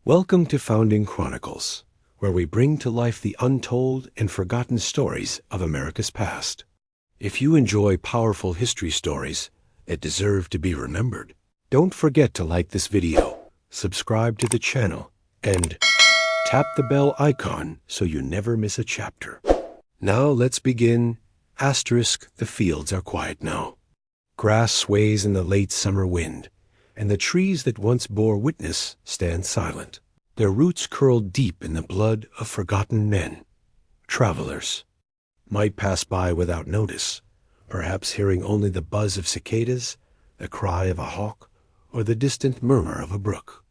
Welcome to Founding Chronicles, where we bring to life the untold and forgotten stories of America's past. If you enjoy powerful history stories that deserve to be remembered, don't forget to like this video, subscribe to the channel, and tap the bell icon so you never miss a chapter. Now let's begin. The fields are quiet now. Grass sways in the late summer wind, and the trees that once bore witness stand silent, their roots curled deep in the blood of forgotten men. Travelers might pass by without notice, perhaps hearing only the buzz of cicadas, the cry of a hawk, or the distant murmur of a brook.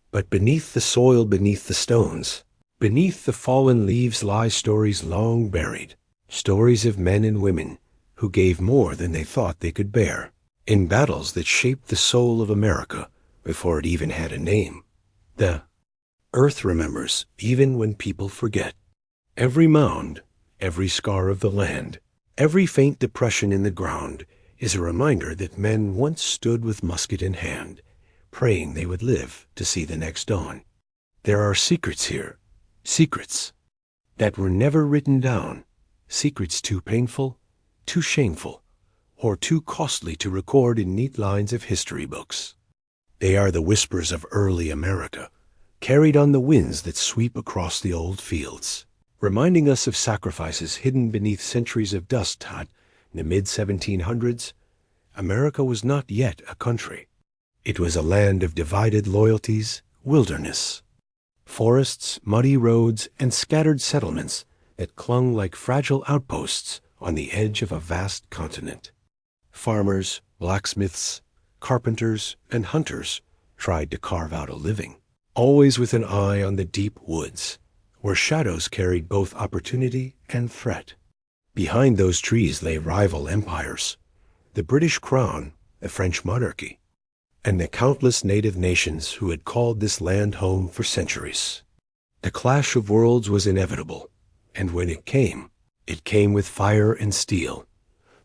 But beneath the soil, beneath the stones, beneath the fallen leaves lie stories long buried, stories of men and women who gave more than they thought they could bear, in battles that shaped the soul of America before it even had a name. The earth remembers even when people forget. Every mound, every scar of the land, every faint depression in the ground is a reminder that men once stood with musket in hand, praying they would live to see the next dawn. There are secrets here, secrets that were never written down, secrets too painful, too shameful, or too costly to record in neat lines of history books. They are the whispers of early America, carried on the winds that sweep across the old fields, reminding us of sacrifices hidden beneath centuries of dust. In the mid-1700s, America was not yet a country. It was a land of divided loyalties, wilderness, forests, muddy roads, and scattered settlements that clung like fragile outposts on the edge of a vast continent. Farmers, blacksmiths, carpenters, and hunters tried to carve out a living, always with an eye on the deep woods, where shadows carried both opportunity and threat. Behind those trees lay rival empires, the British Crown, the French monarchy, and the countless native nations who had called this land home for centuries. The clash of worlds was inevitable, and when it came with fire and steel.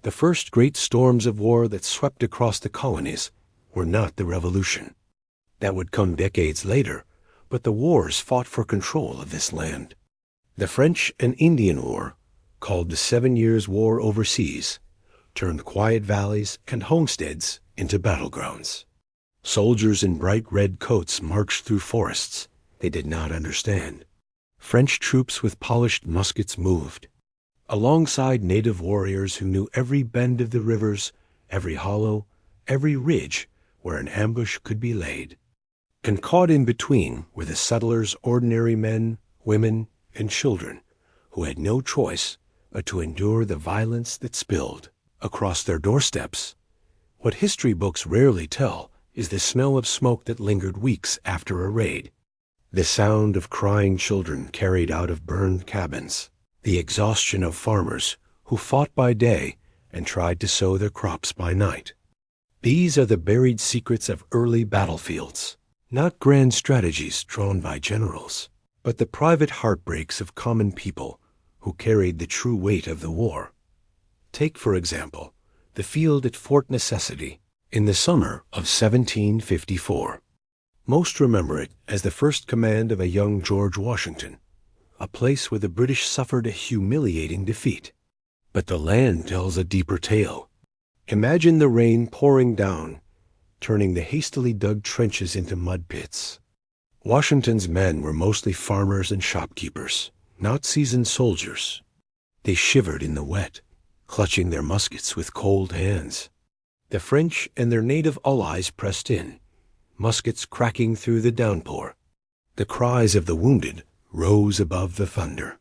The first great storms of war that swept across the colonies were not the Revolution. That would come decades later, but the wars fought for control of this land. The French and Indian War, called the 7 Years' War overseas, turned quiet valleys and homesteads into battlegrounds. Soldiers in bright red coats marched through forests they did not understand. French troops with polished muskets moved alongside native warriors who knew every bend of the rivers, every hollow, every ridge where an ambush could be laid. And caught in between were the settlers' ordinary men, women, and children who had no choice but to endure the violence that spilled across their doorsteps. What history books rarely tell is the smell of smoke that lingered weeks after a raid, the sound of crying children carried out of burned cabins, the exhaustion of farmers who fought by day and tried to sow their crops by night. These are the buried secrets of early battlefields, not grand strategies drawn by generals, but the private heartbreaks of common people who carried the true weight of the war. Take, for example, the field at Fort Necessity in the summer of 1754. Most remember it as the first command of a young George Washington, a place where the British suffered a humiliating defeat. But the land tells a deeper tale. Imagine the rain pouring down, turning the hastily dug trenches into mud pits. Washington's men were mostly farmers and shopkeepers, not seasoned soldiers. They shivered in the wet, clutching their muskets with cold hands. The French and their native allies pressed in, muskets cracking through the downpour. The cries of the wounded rose above the thunder.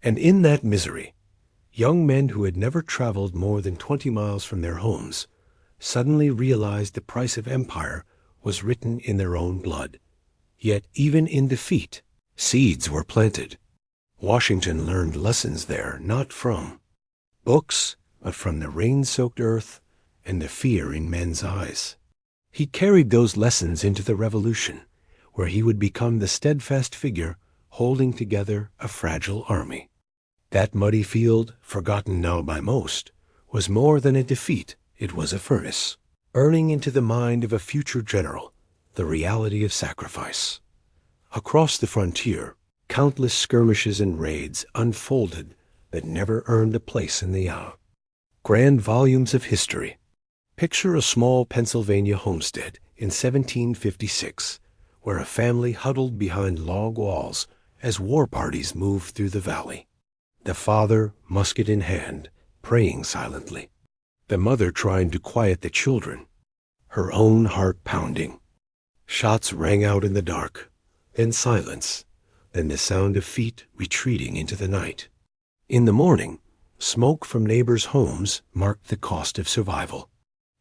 And in that misery, young men who had never traveled more than 20 miles from their homes suddenly realized the price of empire was written in their own blood. Yet even in defeat, seeds were planted. Washington learned lessons there, not from books, but from the rain-soaked earth and the fear in men's eyes. He carried those lessons into the Revolution, where he would become the steadfast figure holding together a fragile army. That muddy field, forgotten now by most, was more than a defeat. It was a furnace, burning into the mind of a future general the reality of sacrifice. Across the frontier, countless skirmishes and raids unfolded that never earned a place in the grand volumes of history. Picture a small Pennsylvania homestead in 1756, where a family huddled behind log walls as war parties moved through the valley. The father, musket in hand, praying silently. The mother trying to quiet the children, her own heart pounding. Shots rang out in the dark, then silence, then the sound of feet retreating into the night. In the morning, smoke from neighbors' homes marked the cost of survival.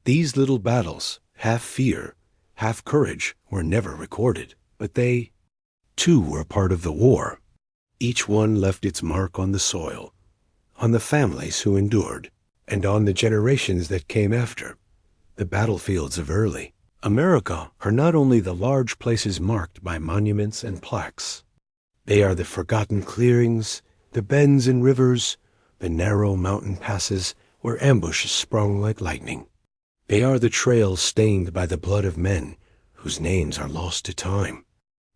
These little battles, half fear, half courage, were never recorded, but they, too, were part of the war. Each one left its mark on the soil, on the families who endured, and on the generations that came after. The battlefields of early America are not only the large places marked by monuments and plaques. They are the forgotten clearings, the bends in rivers, the narrow mountain passes where ambushes sprung like lightning. They are the trails stained by the blood of men whose names are lost to time.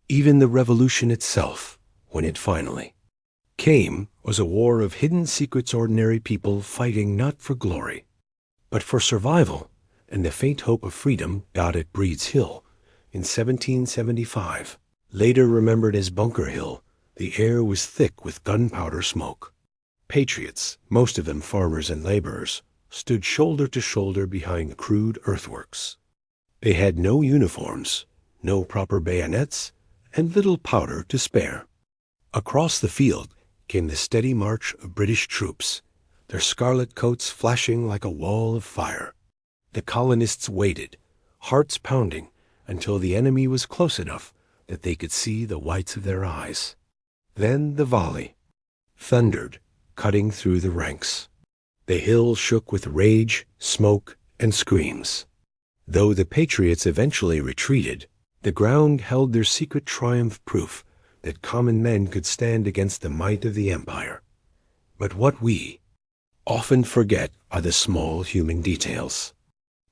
Even the Revolution itself, when it finally came, was a war of hidden secrets, ordinary people fighting not for glory, but for survival and the faint hope of freedom got at Breed's Hill in 1775. Later remembered as Bunker Hill, the air was thick with gunpowder smoke. Patriots, most of them farmers and laborers, stood shoulder to shoulder behind crude earthworks. They had no uniforms, no proper bayonets, and little powder to spare. Across the field came the steady march of British troops, their scarlet coats flashing like a wall of fire. The colonists waited, hearts pounding, until the enemy was close enough that they could see the whites of their eyes. Then the volley thundered, cutting through the ranks. The hill shook with rage, smoke, and screams. Though the patriots eventually retreated, the ground held their secret triumph, proof that common men could stand against the might of the empire. But what we often forget are the small human details.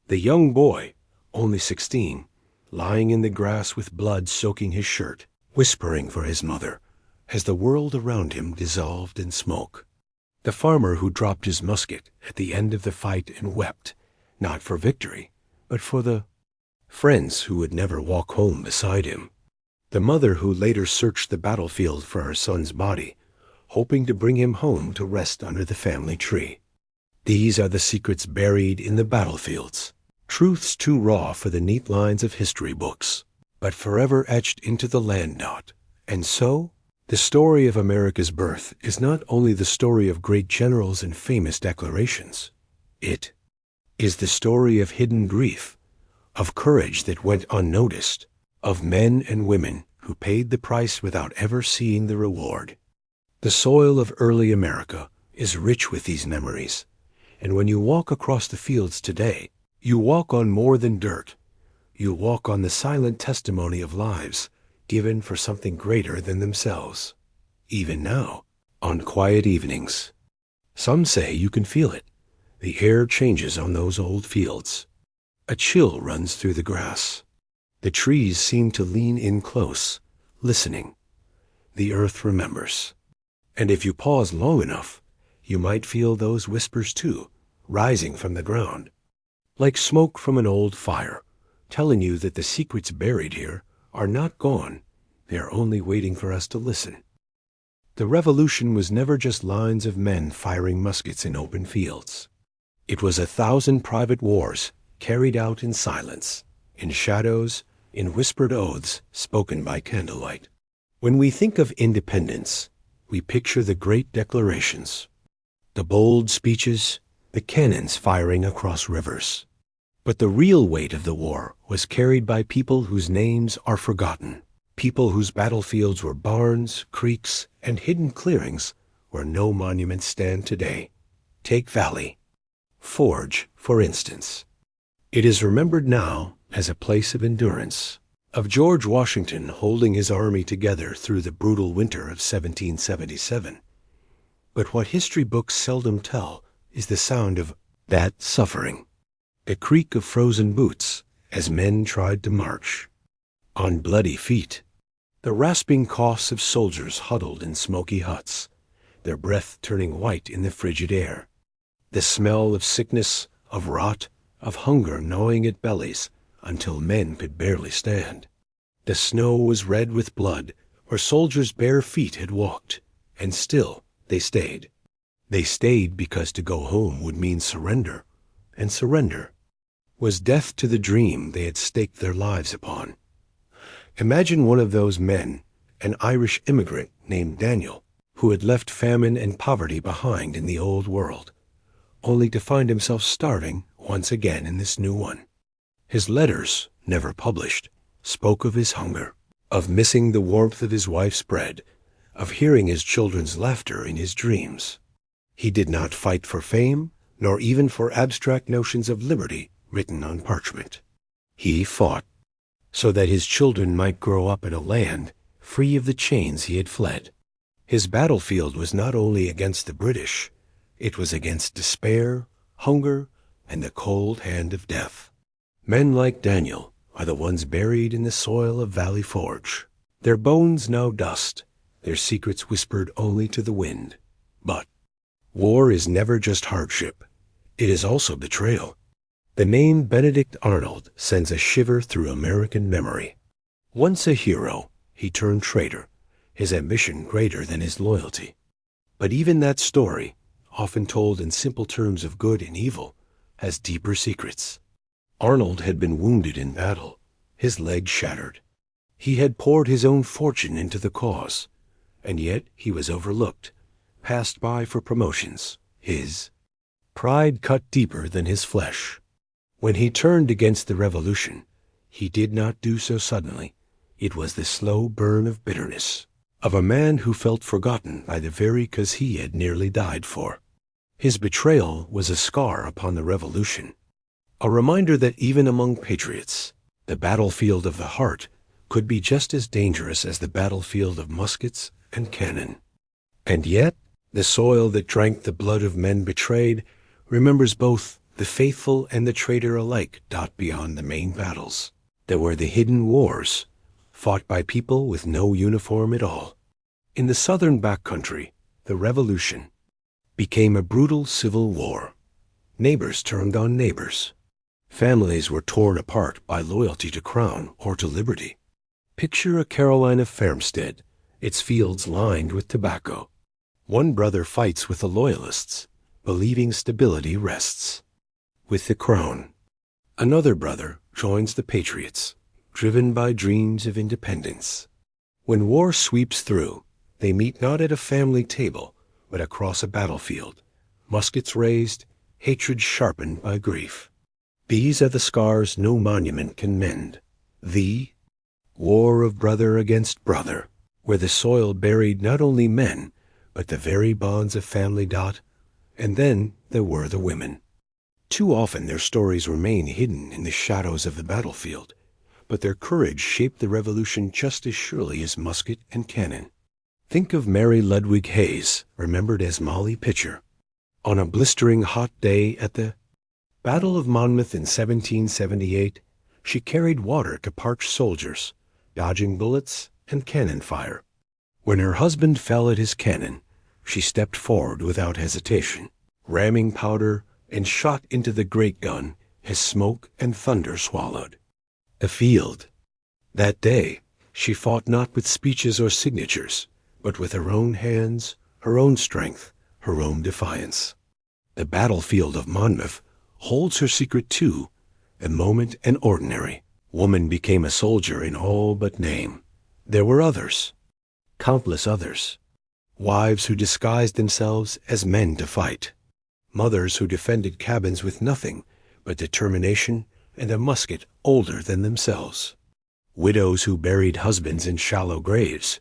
The young boy, only 16, lying in the grass with blood soaking his shirt, whispering for his mother, as the world around him dissolved in smoke. The farmer who dropped his musket at the end of the fight and wept, not for victory, but for the friends who would never walk home beside him. The mother who later searched the battlefield for her son's body, hoping to bring him home to rest under the family tree. These are the secrets buried in the battlefields, truths too raw for the neat lines of history books, but forever etched into the land dot. And so, the story of America's birth is not only the story of great generals and famous declarations. It is the story of hidden grief, of courage that went unnoticed, of men and women who paid the price without ever seeing the reward. The soil of early America is rich with these memories, and when you walk across the fields today, you walk on more than dirt. You walk on the silent testimony of lives given for something greater than themselves. Even now, on quiet evenings, some say you can feel it. The air changes on those old fields. A chill runs through the grass. The trees seem to lean in close, listening. The earth remembers. And if you pause long enough, you might feel those whispers too, rising from the ground, like smoke from an old fire, telling you that the secrets buried here are not gone. They are only waiting for us to listen. The Revolution was never just lines of men firing muskets in open fields. It was 1,000 private wars carried out in silence, in shadows, in whispered oaths spoken by candlelight. When we think of independence, we picture the great declarations, the bold speeches, the cannons firing across rivers. But the real weight of the war was carried by people whose names are forgotten, people whose battlefields were barns, creeks, and hidden clearings where no monuments stand today. Take Valley Forge, for instance. It is remembered now as a place of endurance, of George Washington holding his army together through the brutal winter of 1777. But what history books seldom tell is the sound of that suffering, the creak of frozen boots as men tried to march on bloody feet, The rasping coughs of soldiers huddled in smoky huts, their breath turning white in the frigid air. The smell of sickness, of rot, of hunger gnawing at bellies until men could barely stand. The snow was red with blood where soldiers' bare feet had walked, and still they stayed. They stayed because to go home would mean surrender, and surrender was death to the dream they had staked their lives upon. Imagine one of those men, an Irish immigrant named Daniel, who had left famine and poverty behind in the old world, only to find himself starving once again in this new one. His letters, never published, spoke of his hunger, of missing the warmth of his wife's bread, of hearing his children's laughter in his dreams. He did not fight for fame, nor even for abstract notions of liberty written on parchment. He fought so that his children might grow up in a land free of the chains he had fled. His battlefield was not only against the British, it was against despair, hunger, and the cold hand of death. Men like Daniel are the ones buried in the soil of Valley Forge, their bones now dust, their secrets whispered only to the wind. But war is never just hardship. It is also betrayal. The name Benedict Arnold sends a shiver through American memory. Once a hero, he turned traitor, his ambition greater than his loyalty. But even that story, often told in simple terms of good and evil, has deeper secrets. Arnold had been wounded in battle, his leg shattered. He had poured his own fortune into the cause, and yet he was overlooked, passed by for promotions. His pride cut deeper than his flesh. When he turned against the revolution, he did not do so suddenly. It was the slow burn of bitterness, of a man who felt forgotten by the very cause he had nearly died for. His betrayal was a scar upon the revolution, a reminder that even among patriots, the battlefield of the heart could be just as dangerous as the battlefield of muskets and cannon. And yet, the soil that drank the blood of men betrayed remembers both the faithful and the traitor alike. Beyond the main battles, there were the hidden wars, fought by people with no uniform at all. In the southern backcountry, the revolution became a brutal civil war. Neighbors turned on neighbors. Families were torn apart by loyalty to crown or to liberty. Picture a Carolina farmstead, its fields lined with tobacco. One brother fights with the loyalists, believing stability rests with the crown. Another brother joins the patriots, driven by dreams of independence. When war sweeps through, they meet not at a family table, but across a battlefield, muskets raised, hatred sharpened by grief. These are the scars no monument can mend. The war of brother against brother, where the soil buried not only men, but the very bonds of family. And then there were the women. Too often their stories remain hidden in the shadows of the battlefield, but their courage shaped the revolution just as surely as musket and cannon. Think of Mary Ludwig Hayes, remembered as Molly Pitcher. On a blistering hot day at the Battle of Monmouth in 1778, she carried water to parched soldiers, dodging bullets and cannon fire. When her husband fell at his cannon, she stepped forward without hesitation, ramming powder and shot into the great gun his smoke and thunder swallowed. Afield. That day, she fought not with speeches or signatures, but with her own hands, her own strength, her own defiance. The battlefield of Monmouth holds her secret too. A moment and ordinary, woman became a soldier in all but name. There were others, countless others. Wives who disguised themselves as men to fight. Mothers who defended cabins with nothing but determination and a musket older than themselves. Widows who buried husbands in shallow graves,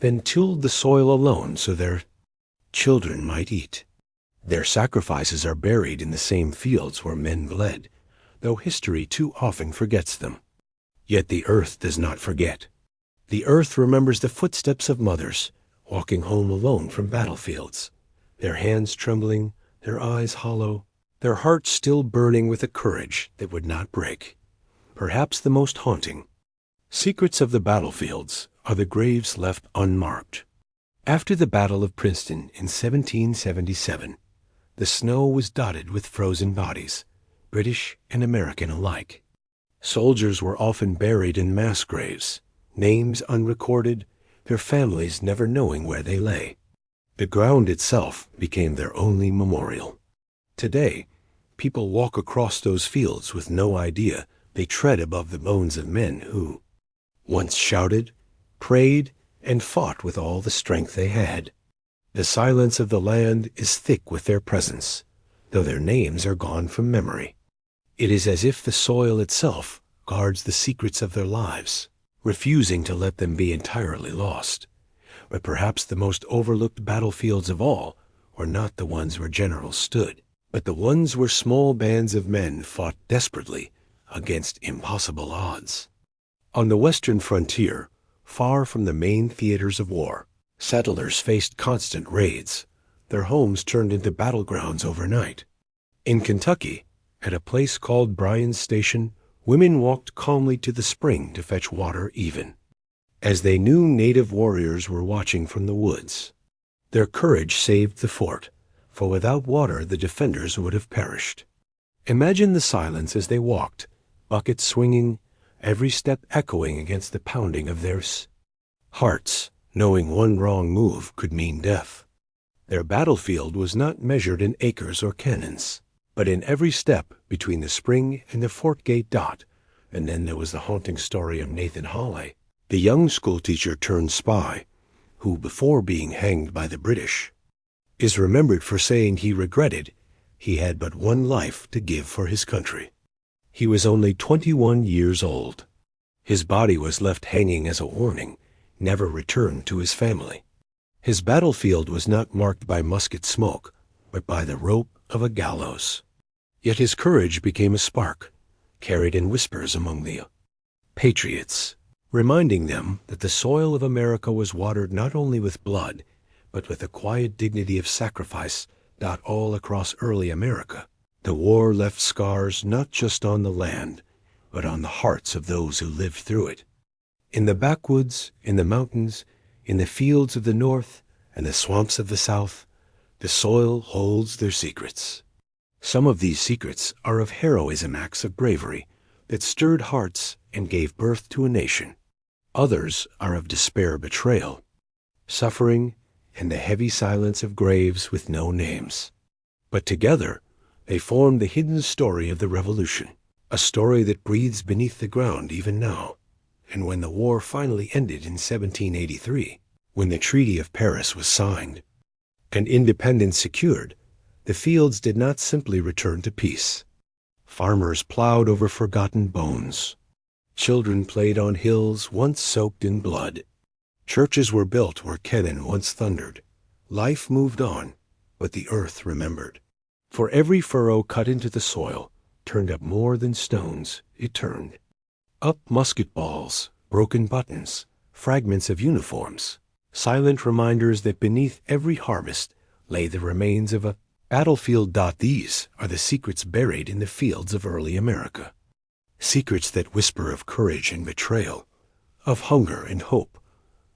then tilled the soil alone so their children might eat. Their sacrifices are buried in the same fields where men bled, though history too often forgets them. Yet the earth does not forget. The earth remembers the footsteps of mothers walking home alone from battlefields, their hands trembling, their eyes hollow, their hearts still burning with a courage that would not break. Perhaps the most haunting secrets of the battlefields are the graves left unmarked. After the Battle of Princeton in 1777, the snow was dotted with frozen bodies, British and American alike. Soldiers were often buried in mass graves, names unrecorded, their families never knowing where they lay. The ground itself became their only memorial. Today, people walk across those fields with no idea they tread above the bones of men who once shouted, prayed, and fought with all the strength they had. The silence of the land is thick with their presence, though their names are gone from memory. It is as if the soil itself guards the secrets of their lives, refusing to let them be entirely lost. But perhaps the most overlooked battlefields of all were not the ones where generals stood, but the ones where small bands of men fought desperately against impossible odds. On the western frontier, far from the main theaters of war, settlers faced constant raids, their homes turned into battlegrounds overnight. In Kentucky, at a place called Bryan's Station, women walked calmly to the spring to fetch water even, as they knew native warriors were watching from the woods. Their courage saved the fort, for without water the defenders would have perished. Imagine the silence as they walked, buckets swinging, every step echoing against the pounding of their hearts, knowing one wrong move could mean death. Their battlefield was not measured in acres or cannons, but in every step between the spring and the fort gate dot. And then there was the haunting story of Nathan Hawley, the young schoolteacher turned spy, who, before being hanged by the British, is remembered for saying he regretted he had but one life to give for his country. He was only 21 years old. His body was left hanging as a warning, never returned to his family. His battlefield was not marked by musket smoke, but by the rope of a gallows. Yet his courage became a spark, carried in whispers among the patriots, reminding them that the soil of America was watered not only with blood, but with the quiet dignity of sacrifice all across early America. The war left scars not just on the land, but on the hearts of those who lived through it. In the backwoods, in the mountains, in the fields of the north, and the swamps of the south, the soil holds their secrets. Some of these secrets are of heroism, acts of bravery that stirred hearts and gave birth to a nation. Others are of despair, betrayal, suffering, and the heavy silence of graves with no names. But together, they form the hidden story of the Revolution, a story that breathes beneath the ground even now. And when the war finally ended in 1783, when the Treaty of Paris was signed and independence secured, the fields did not simply return to peace. Farmers plowed over forgotten bones. Children played on hills once soaked in blood. Churches were built where cannon once thundered. Life moved on, but the earth remembered. For every furrow cut into the soil turned up more than stones, it turned up musket balls, broken buttons, fragments of uniforms, silent reminders that beneath every harvest lay the remains of a battlefield. These are the secrets buried in the fields of early America. Secrets that whisper of courage and betrayal, of hunger and hope,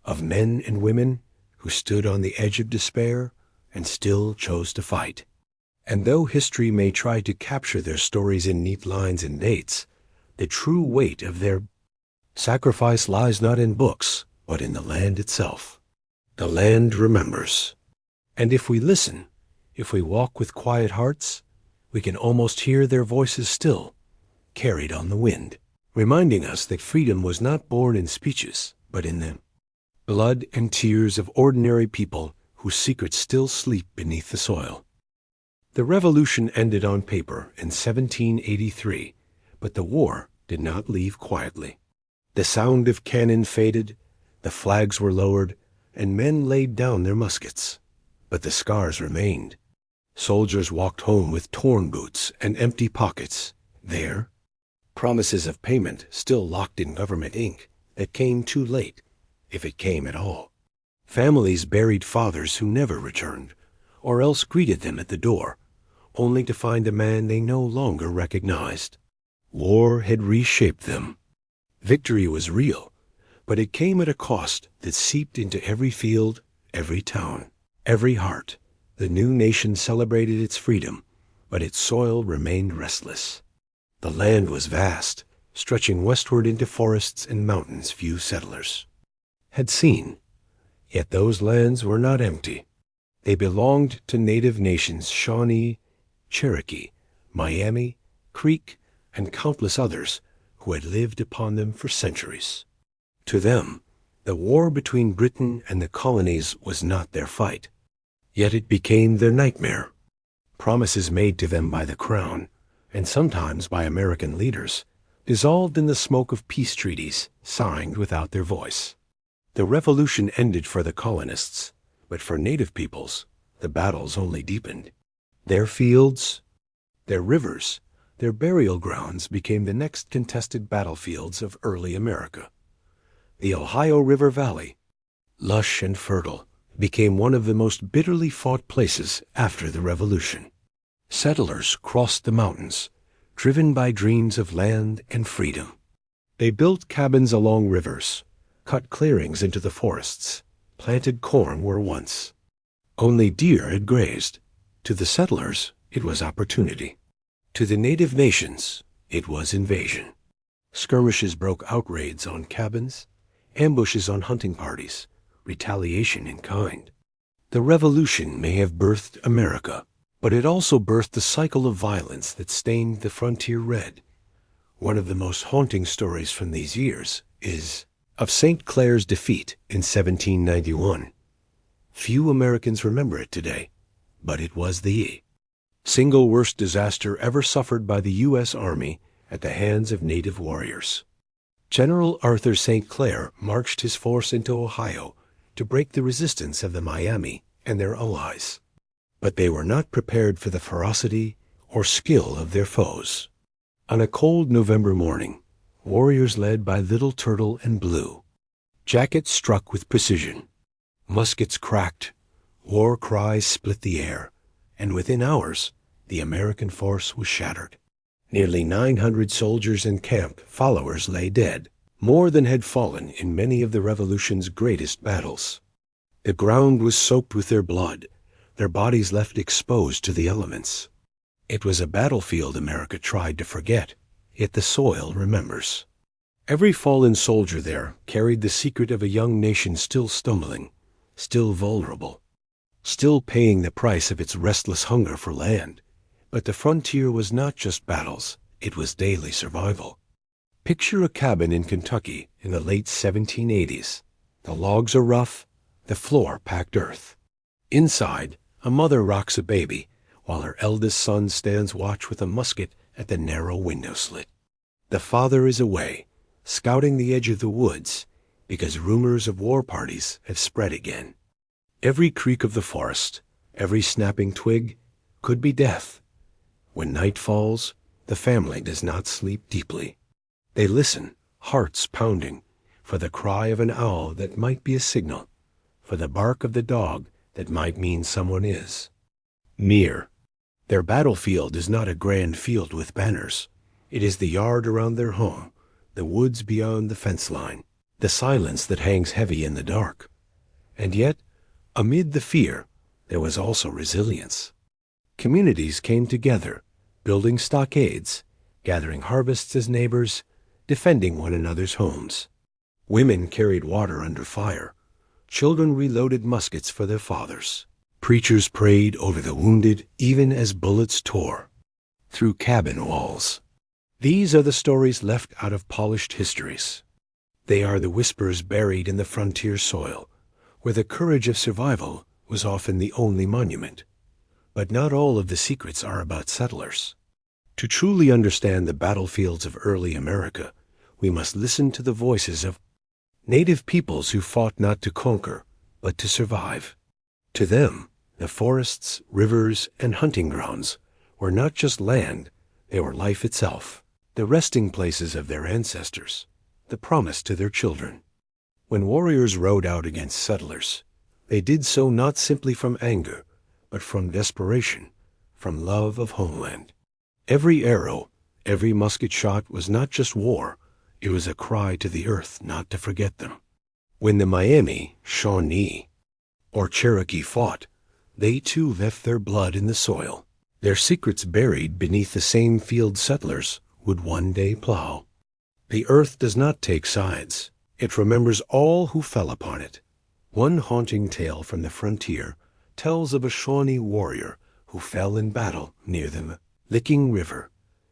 of men and women who stood on the edge of despair and still chose to fight. And though history may try to capture their stories in neat lines and dates, the true weight of their sacrifice lies not in books, but in the land itself. The land remembers. And if we listen, if we walk with quiet hearts, we can almost hear their voices still, carried on the wind, reminding us that freedom was not born in speeches, but in the blood and tears of ordinary people whose secrets still sleep beneath the soil. The Revolution ended on paper in 1783, but the war did not leave quietly. The sound of cannon faded, the flags were lowered, and men laid down their muskets. But the scars remained. Soldiers walked home with torn boots and empty pockets. There, promises of payment still locked in government ink that came too late, if it came at all. Families buried fathers who never returned, or else greeted them at the door, only to find a man they no longer recognized. War had reshaped them. Victory was real, But it came at a cost that seeped into every field, every town, every heart. The new nation celebrated its freedom, but its soil remained restless. The land was vast, stretching westward into forests and mountains few settlers had seen. Yet those lands were not empty. They belonged to native nations Shawnee, Cherokee, Miami, Creek, and countless others who had lived upon them for centuries. To them, the war between Britain and the colonies was not their fight. Yet it became their nightmare. Promises made to them by the Crown, and sometimes by American leaders, dissolved in the smoke of peace treaties signed without their voice. The revolution ended for the colonists, but for native peoples, the battles only deepened. Their fields, their rivers, their burial grounds became the next contested battlefields of early America. The Ohio River Valley, lush and fertile, became one of the most bitterly fought places after the Revolution. Settlers crossed the mountains, driven by dreams of land and freedom. They built cabins along rivers, cut clearings into the forests, planted corn where once only deer had grazed. To the settlers, it was opportunity. To the native nations, it was invasion. Skirmishes broke out, raids on cabins, ambushes on hunting parties, retaliation in kind. The Revolution may have birthed America, but it also birthed the cycle of violence that stained the frontier red. One of the most haunting stories from these years is of St. Clair's defeat in 1791. Few Americans remember it today, but it was the single worst disaster ever suffered by the U.S. Army at the hands of native warriors. General Arthur St. Clair marched his force into Ohio to break the resistance of the Miami and their allies. But they were not prepared for the ferocity or skill of their foes. On a cold November morning, warriors led by Little Turtle and Blue, jackets struck with precision, muskets cracked, war cries split the air, and within hours, the American force was shattered. Nearly 900 soldiers and camp followers lay dead, more than had fallen in many of the Revolution's greatest battles. The ground was soaked with their blood, their bodies left exposed to the elements. It was a battlefield America tried to forget, yet the soil remembers. Every fallen soldier there carried the secret of a young nation still stumbling, still vulnerable, still paying the price of its restless hunger for land. But the frontier was not just battles, it was daily survival. Picture a cabin in Kentucky in the late 1780s. The logs are rough, the floor packed earth. Inside, a mother rocks a baby, while her eldest son stands watch with a musket at the narrow window slit. The father is away, scouting the edge of the woods, because rumors of war parties have spread again. Every creak of the forest, every snapping twig, could be death. When night falls, the family does not sleep deeply. They listen, hearts pounding, for the cry of an owl that might be a signal, for the bark of the dog that might mean someone is near. Their battlefield is not a grand field with banners. It is the yard around their home, the woods beyond the fence line, the silence that hangs heavy in the dark. And yet, amid the fear, there was also resilience. Communities came together, building stockades, gathering harvests as neighbors, defending one another's homes. Women carried water under fire. Children reloaded muskets for their fathers. Preachers prayed over the wounded even as bullets tore through cabin walls. These are the stories left out of polished histories. They are the whispers buried in the frontier soil, where the courage of survival was often the only monument. But not all of the secrets are about settlers. To truly understand the battlefields of early America, we must listen to the voices of native peoples who fought not to conquer, but to survive. To them, the forests, rivers, and hunting grounds were not just land, they were life itself, the resting places of their ancestors, the promise to their children. When warriors rode out against settlers, they did so not simply from anger, but from desperation, from love of homeland. Every arrow, every musket shot was not just war, It was a cry to the earth not to forget them. When the Miami, Shawnee, or Cherokee fought, they too left their blood in the soil, their secrets buried beneath the same field settlers would one day plow. The earth does not take sides. It remembers all who fell upon it. One haunting tale from the frontier tells of a Shawnee warrior who fell in battle near the Licking River.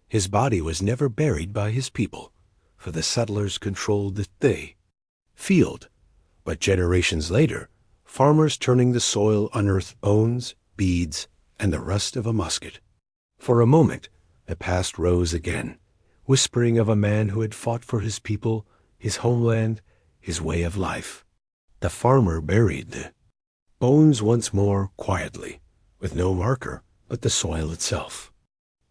His body was never buried by his people, for the settlers controlled the field. But generations later, farmers turning the soil unearthed bones, beads, and the rust of a musket. For a moment, the past rose again, whispering of a man who had fought for his people, his homeland, his way of life. The farmer buried the bones once more quietly, with no marker but the soil itself.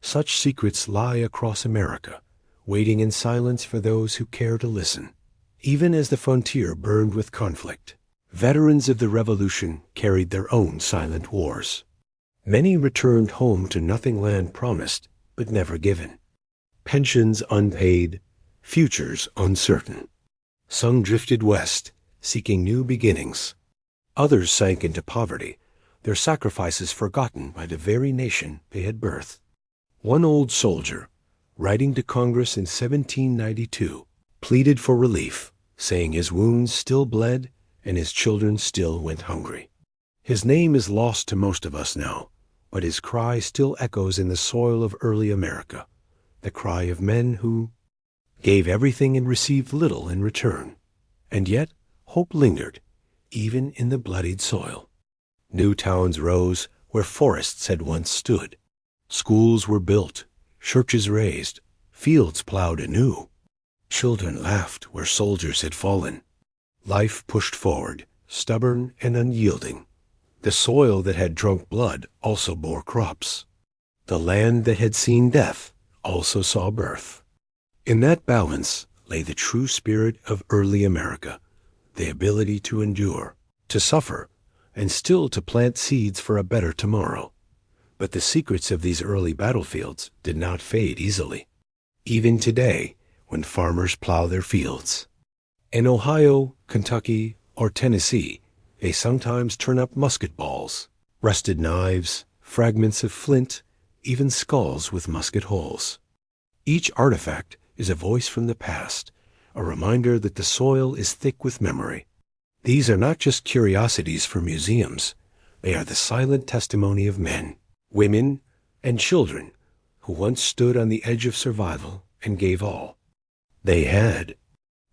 Such secrets lie across America, waiting in silence for those who care to listen. Even as the frontier burned with conflict, veterans of the Revolution carried their own silent wars. Many returned home to nothing land promised but never given. Pensions unpaid, futures uncertain. Some drifted west, seeking new beginnings. Others sank into poverty, their sacrifices forgotten by the very nation they had birthed. One old soldier, writing to Congress in 1792, pleaded for relief, saying his wounds still bled and his children still went hungry. His name is lost to most of us now, but his cry still echoes in the soil of early America, the cry of men who gave everything and received little in return. And yet hope lingered, even in the bloodied soil. New towns rose where forests had once stood. Schools were built, churches raised, fields plowed anew. Children laughed where soldiers had fallen. Life pushed forward, stubborn and unyielding. The soil that had drunk blood also bore crops. The land that had seen death also saw birth. In that balance lay the true spirit of early America, the ability to endure, to suffer, and still to plant seeds for a better tomorrow. But the secrets of these early battlefields did not fade easily. Even today, when farmers plow their fields. In Ohio, Kentucky, or Tennessee, they sometimes turn up musket balls, rusted knives, fragments of flint, even skulls with musket holes. Each artifact is a voice from the past, a reminder that the soil is thick with memory. These are not just curiosities for museums. They are the silent testimony of men, women, and children who once stood on the edge of survival and gave all they had.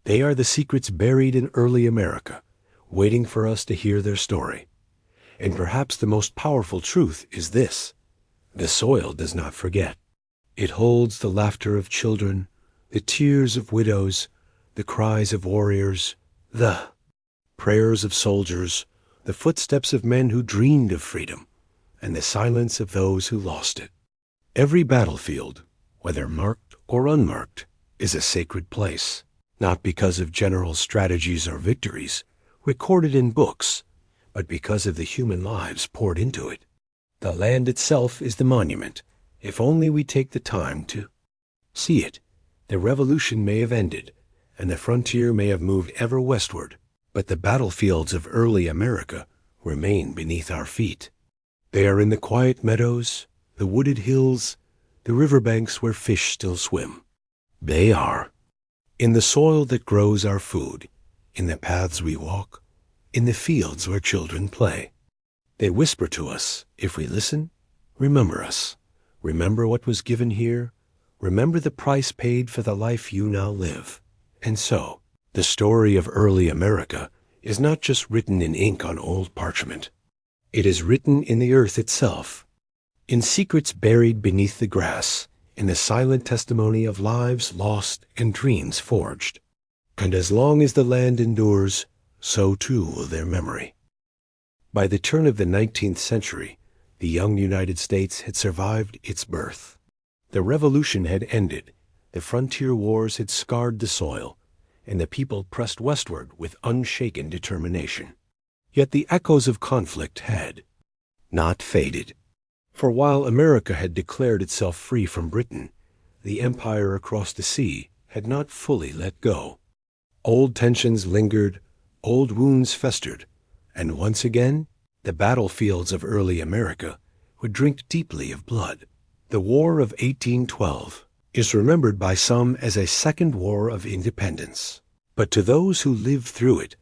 They are the secrets buried in early America, waiting for us to hear their story. And perhaps the most powerful truth is this: the soil does not forget. It holds the laughter of children, the tears of widows, the cries of warriors, the prayers of soldiers, the footsteps of men who dreamed of freedom, and the silence of those who lost it. Every battlefield, whether marked or unmarked, is a sacred place, not because of general strategies or victories recorded in books, but because of the human lives poured into it. The land itself is the monument, if only we take the time to see it. The revolution may have ended, and the frontier may have moved ever westward, but the battlefields of early America remain beneath our feet. They are in the quiet meadows, the wooded hills, the riverbanks where fish still swim. They are in the soil that grows our food, in the paths we walk, in the fields where children play. They whisper to us, if we listen, remember us. Remember what was given here. Remember the price paid for the life you now live. And so, the story of early America is not just written in ink on old parchment. It is written in the earth itself, in secrets buried beneath the grass, in the silent testimony of lives lost and dreams forged. And as long as the land endures, so too will their memory. By the turn of the 19th century, the young United States had survived its birth. The Revolution had ended, the frontier wars had scarred the soil, and the people pressed westward with unshaken determination. Yet the echoes of conflict had not faded. For while America had declared itself free from Britain, the empire across the sea had not fully let go. Old tensions lingered, old wounds festered, and once again, the battlefields of early America would drink deeply of blood. The War of 1812 is remembered by some as a second war of independence. But to those who lived through it,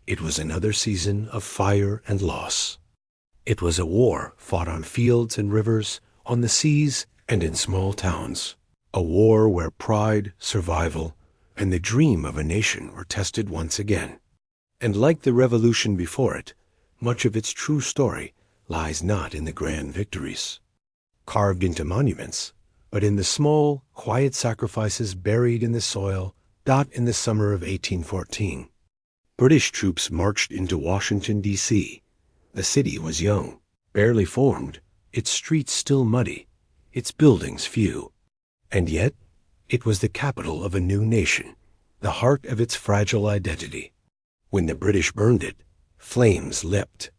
it was another season of fire and loss. It was a war fought on fields and rivers, on the seas and in small towns. A war where pride, survival, and the dream of a nation were tested once again. And like the revolution before it, much of its true story lies not in the grand victories, carved into monuments, but in the small, quiet sacrifices buried in the soil. In the summer of 1814, British troops marched into Washington, D.C. The city was young, barely formed, its streets still muddy, its buildings few. And yet, it was the capital of a new nation, the heart of its fragile identity. When the British burned it, flames leapt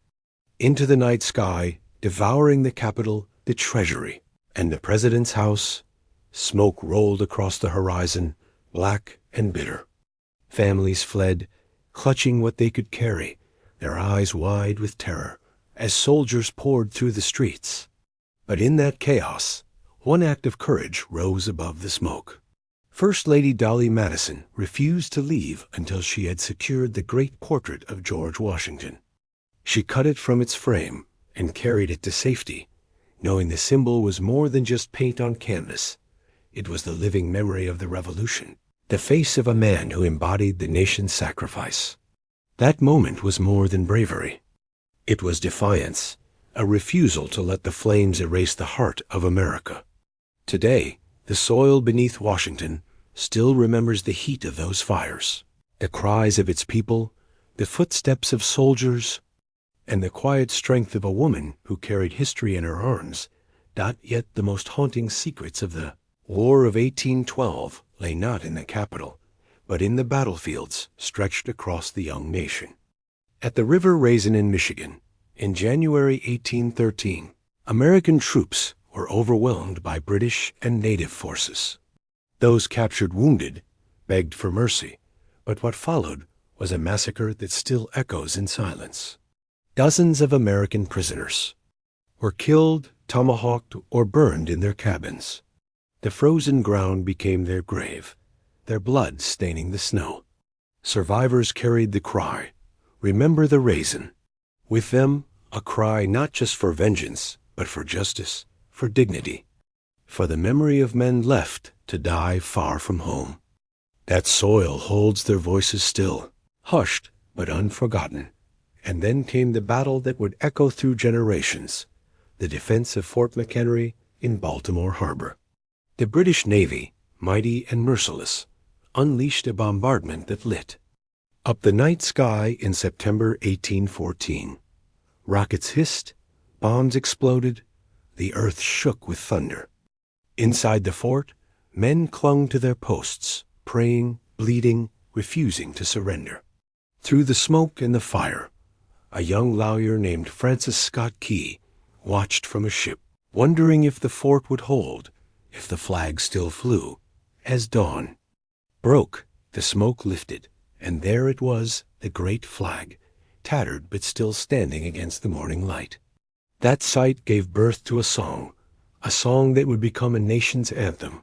into the night sky, devouring the Capitol, the Treasury, and the President's house. Smoke rolled across the horizon, black and bitter. Families fled, clutching what they could carry, their eyes wide with terror, as soldiers poured through the streets. But in that chaos, one act of courage rose above the smoke. First Lady Dolly Madison refused to leave until she had secured the great portrait of George Washington. She cut it from its frame and carried it to safety, knowing the symbol was more than just paint on canvas. It was the living memory of the Revolution, the face of a man who embodied the nation's sacrifice. That moment was more than bravery. It was defiance, a refusal to let the flames erase the heart of America. Today, the soil beneath Washington still remembers the heat of those fires, the cries of its people, the footsteps of soldiers, and the quiet strength of a woman who carried history in her arms. Yet the most haunting secrets of the War of 1812 lay not in the capital, but in the battlefields stretched across the young nation. At the River Raisin in Michigan, in January 1813, American troops were overwhelmed by British and native forces. Those captured wounded begged for mercy, but what followed was a massacre that still echoes in silence. Dozens of American prisoners were killed, tomahawked, or burned in their cabins. The frozen ground became their grave, their blood staining the snow. Survivors carried the cry, "Remember the Raisin." With them, a cry not just for vengeance, but for justice, for dignity, for the memory of men left to die far from home. That soil holds their voices still, hushed but unforgotten. And then came the battle that would echo through generations, the defense of Fort McHenry in Baltimore Harbor. The British Navy, mighty and merciless, unleashed a bombardment that lit up the night sky in September 1814. Rockets hissed, bombs exploded, the earth shook with thunder. Inside the fort, men clung to their posts, praying, bleeding, refusing to surrender. Through the smoke and the fire, a young lawyer named Francis Scott Key watched from a ship, wondering if the fort would hold, if the flag still flew. As dawn broke, the smoke lifted, and there it was, the great flag, tattered but still standing against the morning light. That sight gave birth to a song that would become a nation's anthem.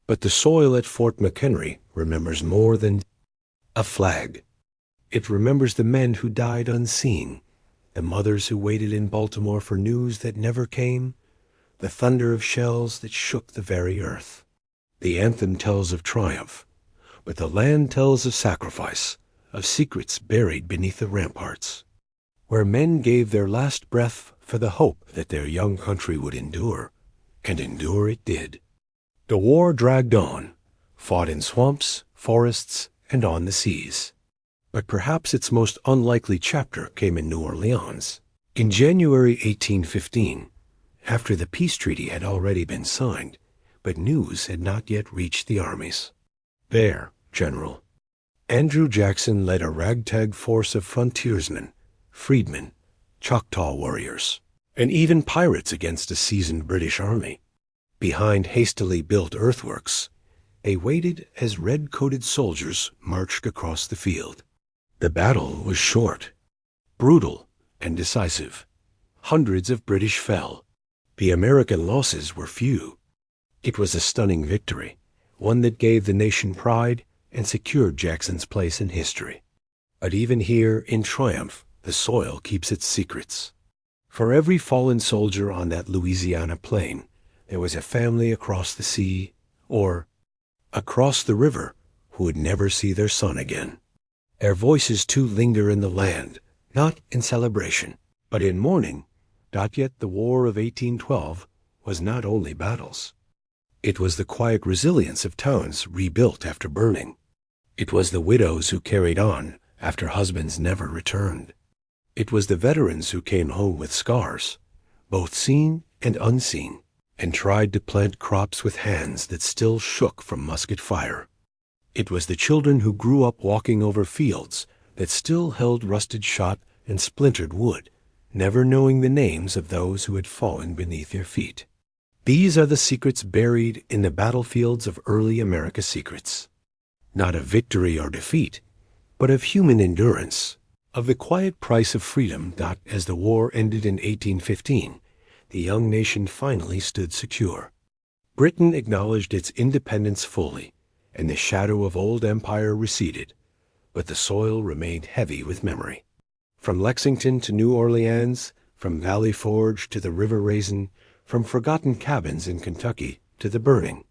But the soil at Fort McHenry remembers more than a flag. It remembers the men who died unseen, the mothers who waited in Baltimore for news that never came, the thunder of shells that shook the very earth. The anthem tells of triumph, but the land tells of sacrifice, of secrets buried beneath the ramparts, where men gave their last breath for the hope that their young country would endure, and endure it did. The war dragged on, fought in swamps, forests, and on the seas. But perhaps its most unlikely chapter came in New Orleans. In January 1815, after the peace treaty had already been signed, but news had not yet reached the armies. There, General Andrew Jackson led a ragtag force of frontiersmen, freedmen, Choctaw warriors, and even pirates against a seasoned British army. Behind hastily built earthworks, They waited as red-coated soldiers marched across the field. The battle was short, brutal, and decisive. Hundreds of British fell. The American losses were few. It was a stunning victory, one that gave the nation pride and secured Jackson's place in history. But even here, in triumph, the soil keeps its secrets. For every fallen soldier on that Louisiana plain, there was a family across the sea, or across the river, who would never see their son again. Their voices too linger in the land, not in celebration, but in mourning. Yet the War of 1812 was not only battles. It was the quiet resilience of towns rebuilt after burning. It was the widows who carried on after husbands never returned. It was the veterans who came home with scars, both seen and unseen, and tried to plant crops with hands that still shook from musket fire. It was the children who grew up walking over fields that still held rusted shot and splintered wood, never knowing the names of those who had fallen beneath their feet. These are the secrets buried in the battlefields of early America's secrets. Not of victory or defeat, but of human endurance, of the quiet price of freedom that, as the war ended in 1815, the young nation finally stood secure. Britain acknowledged its independence fully, and the shadow of old empire receded, but the soil remained heavy with memory. From Lexington to New Orleans, from Valley Forge to the River Raisin, from forgotten cabins in Kentucky to the burning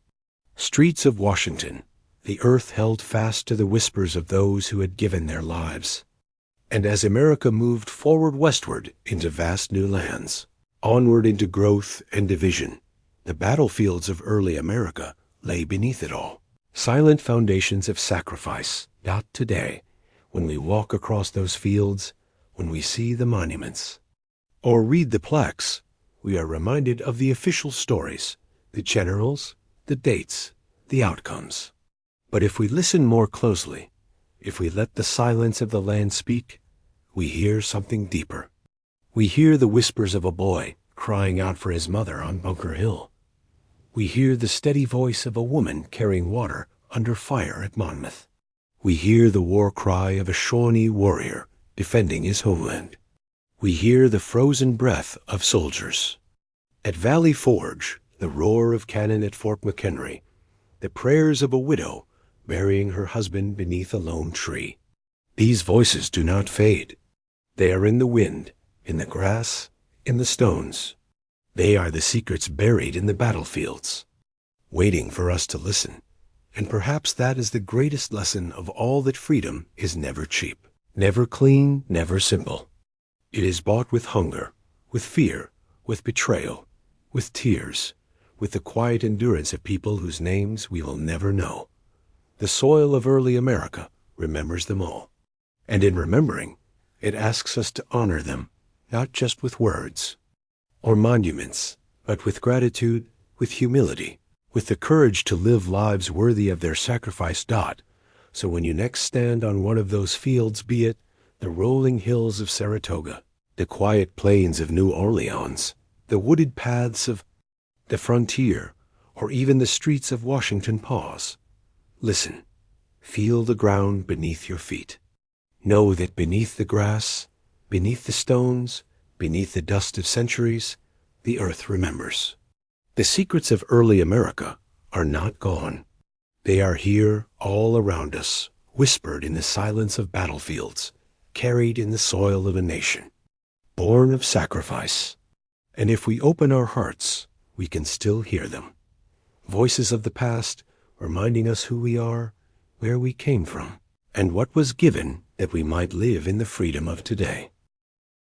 streets of Washington, the earth held fast to the whispers of those who had given their lives. And as America moved forward westward into vast new lands, onward into growth and division, the battlefields of early America lay beneath it all. Silent foundations of sacrifice, not today, when we walk across those fields, when we see the monuments, or read the plaques, we are reminded of the official stories, the generals, the dates, the outcomes. But if we listen more closely, if we let the silence of the land speak, we hear something deeper. We hear the whispers of a boy crying out for his mother on Bunker Hill. We hear the steady voice of a woman carrying water under fire at Monmouth. We hear the war cry of a Shawnee warrior defending his homeland. We hear the frozen breath of soldiers. At Valley Forge, the roar of cannon at Fort McHenry, the prayers of a widow burying her husband beneath a lone tree. These voices do not fade. They are in the wind, in the grass, in the stones. They are the secrets buried in the battlefields, waiting for us to listen. And perhaps that is the greatest lesson of all, that freedom is never cheap, never clean, never simple. It is bought with hunger, with fear, with betrayal, with tears, with the quiet endurance of people whose names we will never know. The soil of early America remembers them all. And in remembering, it asks us to honor them, not just with words or monuments, but with gratitude, with humility, with the courage to live lives worthy of their sacrifice. So when you next stand on one of those fields, be it the rolling hills of Saratoga, the quiet plains of New Orleans, the wooded paths of the frontier, or even the streets of Washington, pause. Listen. Feel the ground beneath your feet. Know that beneath the grass, beneath the stones, beneath the dust of centuries, the earth remembers. The secrets of early America are not gone. They are here all around us, whispered in the silence of battlefields, carried in the soil of a nation, born of sacrifice. And if we open our hearts, we can still hear them. Voices of the past reminding us who we are, where we came from, and what was given that we might live in the freedom of today.